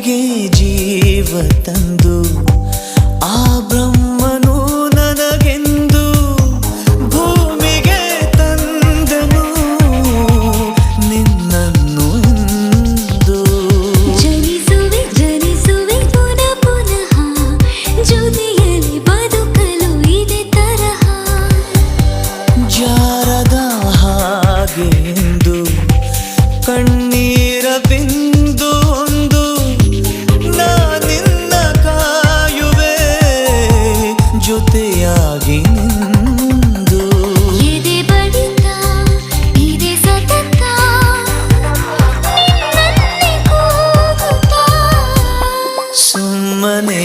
ಭೂಮಿಗೆ ಜೀವ ತಂದು ಆ ಬ್ರಹ್ಮನು ನನಗೆಂದು ಭೂಮಿಗೆ ತಂದನು ನಿನ್ನನ್ನು ಎಂದು. ಜನಿಸುವೆ ಜನಿಸುವೆ ಪುನಃ ಪುನಃ ಜೊತೆಯಲ್ಲಿ ಬದುಕಲು ಇದೆ ತರಹ. ಜಾರದ ಹಾಗೆ ಎಂದು ಕಣ್ಣೀರ ಬಿಂದು ಒಂದು ನಾನಿನ್ನ ಕಾಯುವೆ ಜೊತೆಯಾಗಿ ನಿಂದು. ಎದೆ ಬಡಿತ ಇದೆ ಸತತ ನಿನ್ನನ್ನೇ ಕೂಗುತ್ತಾ. ಸುಮ್ಮನೆ